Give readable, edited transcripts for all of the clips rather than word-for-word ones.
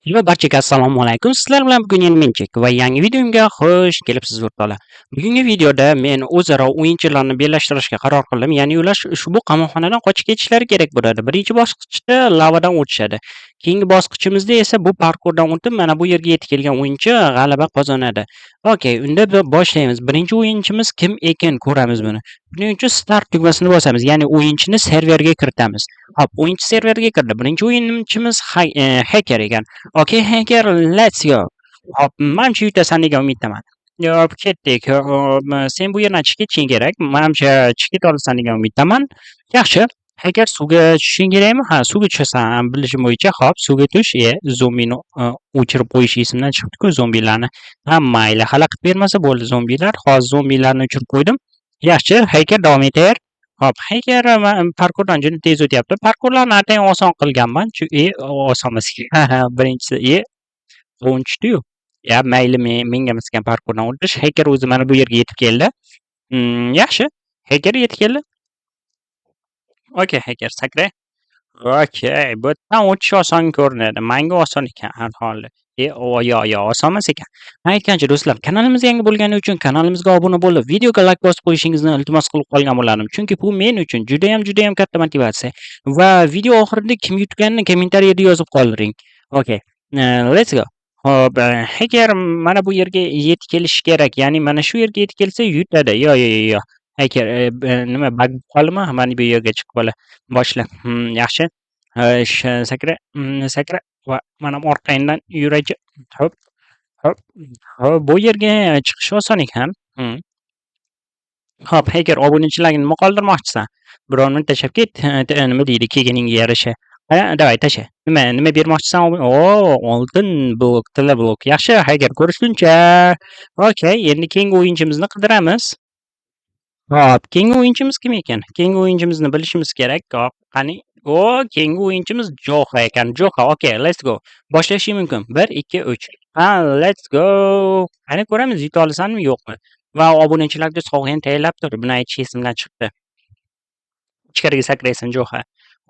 Yo, barchaga assalomu alaykum. Sizlar bilan bugun yana men Chek va yangi videomga xush kelibsiz o'rtoqlar. Bugungi videoda men o'zaro o'yinchilarni bellashtirishga qaror qildim. Ya'ni ular ushbu qamoqxonadan qochib ketishlari kerak bo'ladi. Birinchi bosqichda lavadan o'tishadi. Keyingi bosqichimizda esa bu parkurdan o'tib, mana bu yerga yetib kelgan o'yinchi g'alaba qozonadi. Okay, unda boshlaymiz. Birinchi o'yinchimiz kim ekan ko'ramiz buni. Buning uchun start tugmasini bosamiz. Ya'ni o'yinchini serverga kiritamiz. Hop, o'yinchi serverga kirdi. Birinchi o'yinchimiz hacker ekan. Okay, hacker, let's go. Hop, manimcha yutasan degan umiddaman. Hop, ketdik. Sen bu yerdan chiqib ketishing kerak. Manimcha chiqib keta olasan degan umiddaman. Yaxshi. Hacker, suvga tushishing kerakmi? Ha, suvga tushasan bilishim bo'yicha. Hop, suvga tush. Zombini o'chirib qo'yish esimdan chiqdi-ku zombilarni. Ha, mayli, xalaqit bermasa bo'ldi zombilar. Hozir zombilarni o'chirib qo'ydim. Yaxshi, hacker davom etar. Hop, hacker parkurdan juda tez o'tyapti. Parkurlarni atayin oson qilganman. Oson emas. Birinchisi, qovun tushdi-yu. Mayli, menga miskan parkurdan o'tish. Hacker o'zi mana bu yerga yetib keldi. Yaxshi. Hacker yetib keldi. Okay, hacker sakra. Okay, bu yerdan o'tish oson ko'rinadi. Menga oson ekan har holda. Oson emas ekan. Men aytgancha do'stlar, kanalimizga yangi bo'lgani uchun kanalimizga obuna bo'lib, videoga like bosib qo'yishingizni iltimos qilib qolgan bo'lardim. Chunki bu men uchun juda ham katta motivatsiya va video oxirida kim yutganini kommentariyada yozib qoldiring. Okay, let's go. Hop, hacker mana bu yerga yetib kelishi kerak. Ya'ni mana shu yerga yetib kelsa yutadi. Yo. Hacker nima bug qoldimi? Mana bu yerga chiqib bola. Boshla. Yaxshi. Sakra, sakra va mana orqangdan yurachi. Hop, hop, hop. Bu yerga chiqish oson ekan. Hop, hacker obunachilarga nima qoldirmoqchisan? Birovni tashlab ket. Nima deydi kelganingga yarasha. Davay tasha. Nima bermoqchisan? Oltin blok, tilla blok. Yaxshi, hacker ko'rishguncha. Okay, endi keyingi o'yinchimizni qidiramiz. Hop, keyingi o'yinchimiz kim ekan? Keyingi o'yinchimizni bilishimiz kerak. Hop, qani? Keyingi o'yinchimiz Joha ekan. Joha, okay, let's go. Boshlashing mumkin. 1, 2, 3. Let's go. Qani ko'ramiz yuta olasanmi, yo'qmi? Va obunachilarga sovg'ani tayyorlab tur. Buni aytish esimdan chiqdi. Ichkariga sakraysan Joha.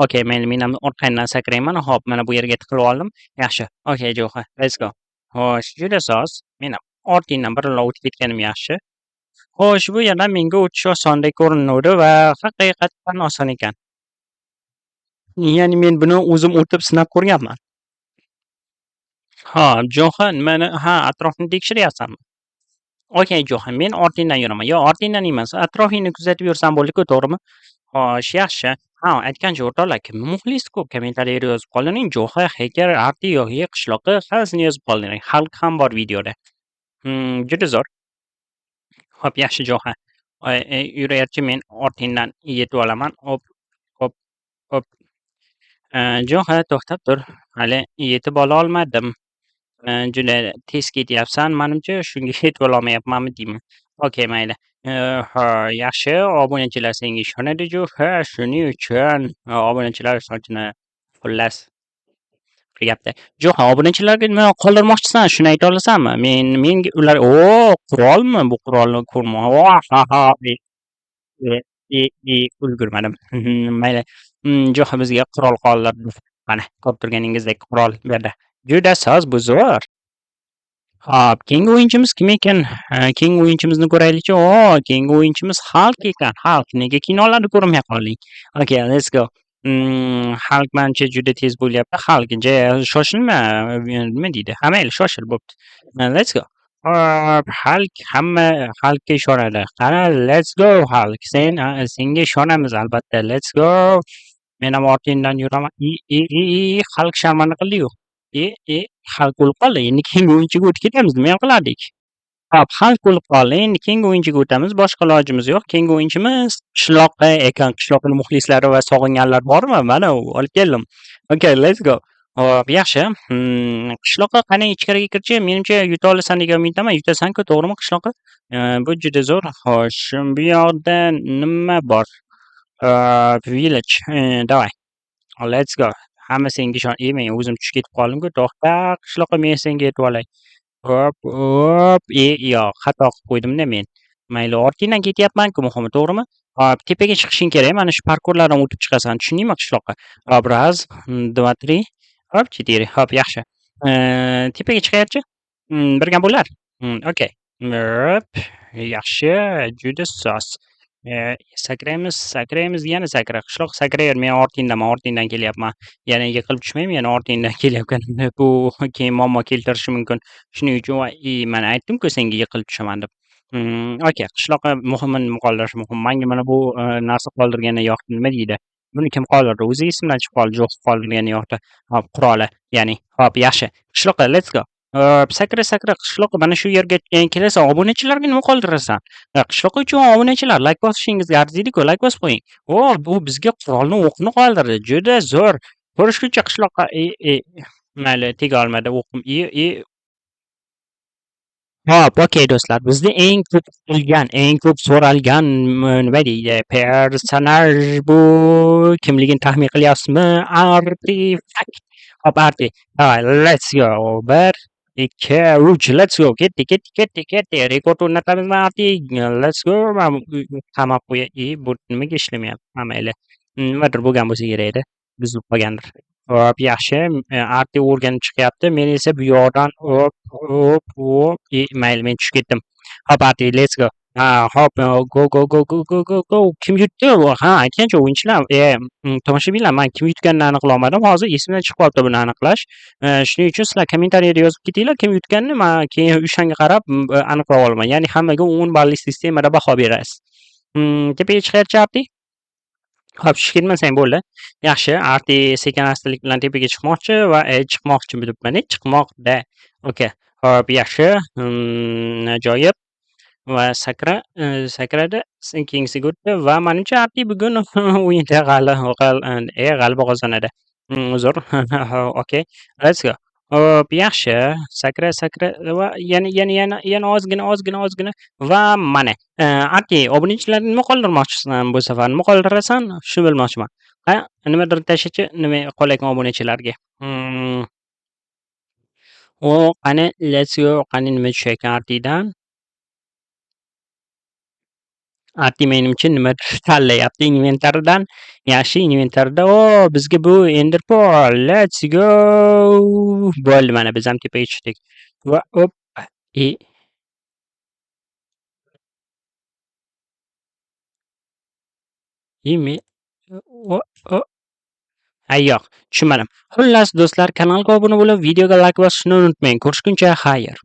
Okay, men ham orqangdan sakrayman. Hop, mana bu yerga tiqilib oldim. Yaxshi. Okay, Joha, let's go. Xo'sh, juda soz. Men ham ortingdan birala o'tib ketganim yaxshi. Xo'sh, bu yerdan menga o'tish osondek ko'rinuvdi va haqiqatan oson ekan. Ya'ni men buni o'zim o'tib sinab ko'rganman. Johan, atrofni tekshiryapsanmi? Okay, Johan, men ortingdan yuraman. Yo, ortingdan emas, atrofingni kuzatib yursam bo'ldi-ku, to'g'rimi? Xo'sh, yaxshi. Aytgancha o'rtoqlar, kimni muxlis ko'p kommentariyada yozib qoldiring. Joha, hacker, arti yoki qishloqi hammasini yozib qoldiring. Xalq ham bor videoda. Juda zo'r. Hop, yaxshi Joha. Yurayapti, men ortingdan yetib olaman. Hop, hop, hop. Joha, to'xtab tur. Hali yetib ola olmadim. Juda tez ketyapsan, menimcha shunga yetib ololmayapmanmi deyman. Okay, mayli. Yaxshi, obunachilar senga ishonadi Joha, shuning uchun obunachilar sochini xullas bir gapda. Joha, obunachilarga nima qoldirmoqchisan? Shuni ayta olasanmi? Menga ular qurolmi? Bu qurolni ko'rma. Ulgurmadim. Mayli. Joha bizga qurol qoldirdi. Mana, ko'rib turganingizdek qurol berdi. Juda soz, bu zo'r. Hop, keyingi o'yinchimiz kim ekan? Keyingi o'yinchimizni ko'raylikchi. Keyingi o'yinchimiz Hulk ekan. Hulk, nega kinolarni ko'rmay qolding? Okay, let's go. Hulk menimcha juda tez bo'lyapti. Hulk, shoshilma. Nima deydi? Mayli, shoshil bo'pti. Let's go. Hulk hamma Hulkka ishonadi. Qara, let's go Hulk. Senga ishonamiz albatta. Let's go. Men ham ortingdan yuraman. Hulk sharmanda qildi-yu. Hulk o'lib qoldi. Endi keyingi o'yinchiga o'tib ketamiz. Nima ham qilardik? Hop, Hulk o'lib qoldi. Endi keyingi o'yinchiga o'tamiz. Boshqa ilojimiz yo'q. Keyingi o'yinchimiz qishloqi ekan. Qishloqning muxlislari va sog'inganlar bormi? Mana olib keldim. Okay, let's go. Hop, yaxshi. Qishloqqa qani ichkariga kirchi? Menimcha yuta olasan degan umiddaman. Yutasan-ku, to'g'rimi qishloqqa? Bu juda zo'r. Xo'sh, bu yoqda nima bor? Village. Davay. Let's go. Hamma senga ishon. Men o'zim tushib ketib qoldim-ku. To'xta, qishloqqa men senga yetib olay. Hop, hop. Yo'q, xato qilib qo'ydim-da men. Mayli, ortingdan ketyapman-ku muhimi, to'g'rimi? Hop, tepaga chiqishing kerak. Mana shu parkurlardan o'tib chiqasan. Tushundingmi qishloqqa? Hop, raz, 2, 3. Hop, 4. Hop, yaxshi. Tepaga chiqayapti? Bir gap bo'lar. Okay. Hop, yaxshi, juda soz. Sakraymiz, sakraymiz, yana sakra. Qishloq sakraver, men ortingdaman, ortingdan kelyapman. Yana yiqilib tushmaymi? Yana ortingdan kelyapman. Bu keyin muammo keltirishi mumkin. Shuning uchun mana aytdim-ku senga yiqilib tushaman deb. Okay, qishloqqa muhimini qoldirish muhim. Menga mana bu narsa qoldirganda yoqdi. Nima deydi? Buni kim qoldirdi? O'zi esimdan chiqib qoldi. Yo'q, qoldirganda yoqdi. Hop, quroli. Ya'ni, hop, yaxshi. Qishloqqa, let's go. Sakra, sakra, qishloqqa mana shu yerga kelasan, obunachilarga nima qoldirasan? Qishloq uchun obunachilar layk bosishingizni arziydi-ku, layk bosib qo'ying. Bu bizga qurolni o'qni qoldirdi. Juda zo'r. Ko'rishguncha qishloqqa mayli, tega olmadi o'qim. Hop, okay do'stlar, bizda eng ko'p kutilgan, eng ko'p so'ralgan nima deydi, personaj bu kimligini taxmin qilyapsizmi? Artifakt. Hop, Давай, let's go. 1, 2, 3, let's go. Ketdik. Rekord o'rnatamizmi, Arti? Let's go. Mana qamab bu nimaga ishlamayapti? Ha, mayli. Nimadir bo'lgan bo'lsa kerak edi. Buzilib qolgandir. Hop, yaxshi. Arti o'rganib chiqyapti. Men esa bu yoqdan hop. Mayli, men tushib ketdim. Hop, Arti, let's go. Ha, hop, go. Kim yutdi? Ha, aytgancha o'yinchilar, tomoshabinlar, men kim yutganini aniqlolmadim. Hozir esimdan chiqib qolibdi buni aniqlash. Shuning uchun sizlar kommentariyada yozib ketinglar, kim yutganini. Men keyin o'shanga qarab aniqlab olaman. Ya'ni hammaga 10 balli sistemada baho berasiz. Tepaga chiqayapti Arti? Hop, tushib ketmasang bo'ldi. Yaxshi, Arti sekin-astalik bilan tepaga chiqmoqchi va chiqmoqchi debman, chiqmoqda. Okay. Hop, yaxshi. Ajoyib. Va sakradi, keyingisiga o'tdi va manimcha Arti bugun o'yinda g'alaba qozonadi. Uzr. Okay. Let's go. Hop, yaxshi. Sakra va yana ozgina va mana. Arti, obunachilarga nima qoldirmoqchisan bu safar? Nima qoldirasan? Shuni bilmoqchiman. Ha, nimadir tashachi, nima qolayotgan obunachilarga. Qani, let's go. Qani nima tushayotgan Artidan? Arti menimcha nimadir tanlayapti inventaridan. Yaxshi, inventarida bizga bu Enderpearl. Let's go. Bo'ldi, mana biz ham tepaga chiqdik. Va hop. E men o o yo'q, tushunmadim. Xullas do'stlar, kanalga obuna bo'lib, videoga layk bosishni unutmang. Ko'rishguncha xayr.